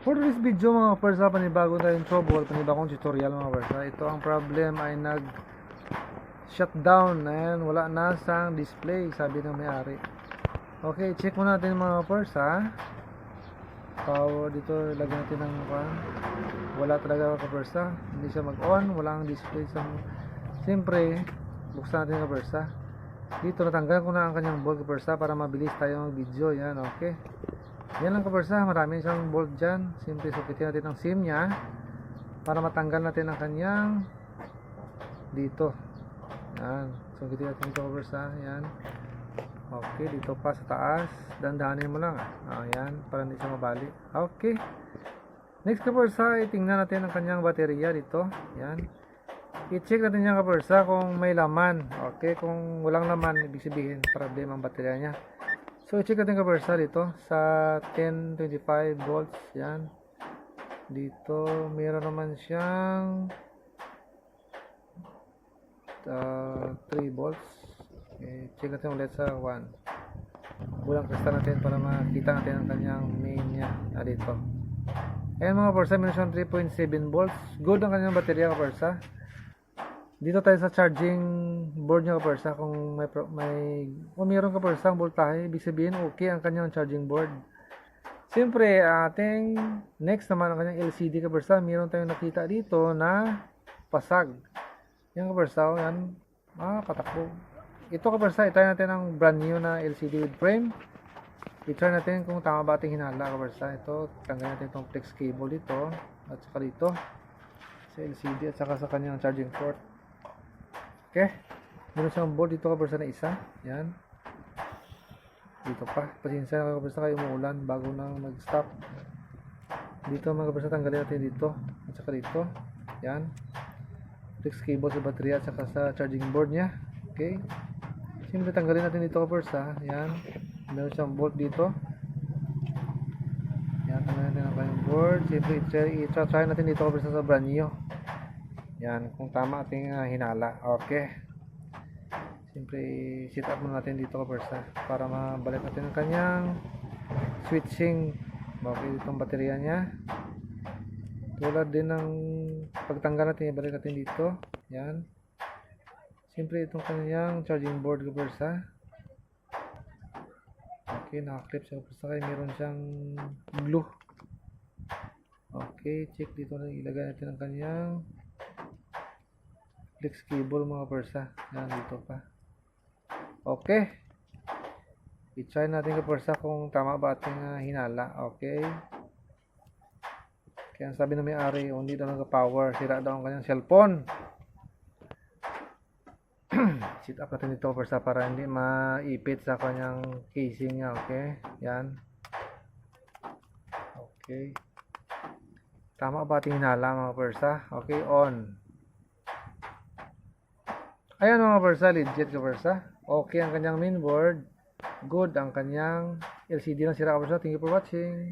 For this video mga persa, panibago tayong trouble, panibagong tutorial mga persa. Ito ang problem ay nag shutdown. Ayan, wala na sang display, sabi ng may-ari. Okay, check muna natin mga persa. Power dito, lagyan natin ng wala talaga mga persa. Hindi siya mag-on, wala ang display sa. Siyempre, buksan natin mga persa. Dito natanggal ko na ang kanyang bolt persa para mabilis tayo mag-video. Yan, okay. Yan lang kapersa, marami siyang bolt dyan. Simple, sukitin natin ang SIM nya para matanggal natin ang kanyang dito. Yan, sukitin natin ito kapersa. Yan, okay, dito pa sa taas. Dandahanin mo lang. Yan, para hindi siya mabali. Okay, next kapersa, itingnan natin ang kanyang baterya dito. Yan, i-check natin yan kapersa kung may laman. Okay, kung walang laman, ibig sabihin problem ang baterya nya. So, i-check natin kapersa dito sa 1025 volts. Yan. Dito, meron naman siyang 3 volts. Okay, check natin ulit sa 1. Bulang kristal natin para makita natin ang kanyang main niya. Dito. Ayan mga kapersa, meron siyang 3.7 volts. Good ang kanyang baterya kapersa. Dito tayo sa charging board niya kapersa. Kung mayroon kapersa ang voltahe, ibig sabihin okay ang kanyang charging board. Siyempre, ating next naman ang kanyang LCD kapersa. Meron tayong nakita dito na pasag. Yan kapersa, yan. Patakbo. Ito kapersa, itry natin ang brand new na LCD with frame. I-try natin kung tama ba ating hinala kapersa. Ito, tanggalin natin itong flex cable dito at saka dito sa LCD at saka sa kanyang charging port. Okay, meron siyang board dito kapersa na isa. Yan, dito pa, pasensya na kapersa kayo, umuulan bago nang nag-stop. Dito mga kapersa, tanggalin natin dito at saka dito. Yan, flex cable sa baterya at saka sa charging board nya. Okay, siyempre tanggalin natin dito kapersa. Yan, meron siyang bolt dito. Yan, tanggalin natin ang kanyang board. Siyempre i-try natin dito kapersa sa brand new. Yan, kung tama ating hinala. Okay, siyempre set up muna natin dito kapersa para mabalik natin ang kanyang switching. Okay, itong baterya nya tulad din ng pagtanggal natin, ibalik natin dito. Yan, siyempre itong kanyang charging board kapersa. Okay, nakaklip siya kapersa kaya meron siyang glue. Okay, check dito na ilagay natin ang kanyang flex cable mga kapersa. Yan, dito pa. Okay, i-try natin kapersa kung tama ba ating hinala. Okay, kaya ang sabi ng may-ari, hindi daw nag-power, sira daw ang kanyang cellphone. Sit up natin dito kapersa para hindi maipit sa kanyang casing nya. Okay, yan. Okay, tama ba ating hinala mga kapersa? Okay, on. Ayan mga kapersa, legit kapersa. Okay ang kanyang mainboard. Good ang kanyang LCD ng sira kapersa. Thank you for watching.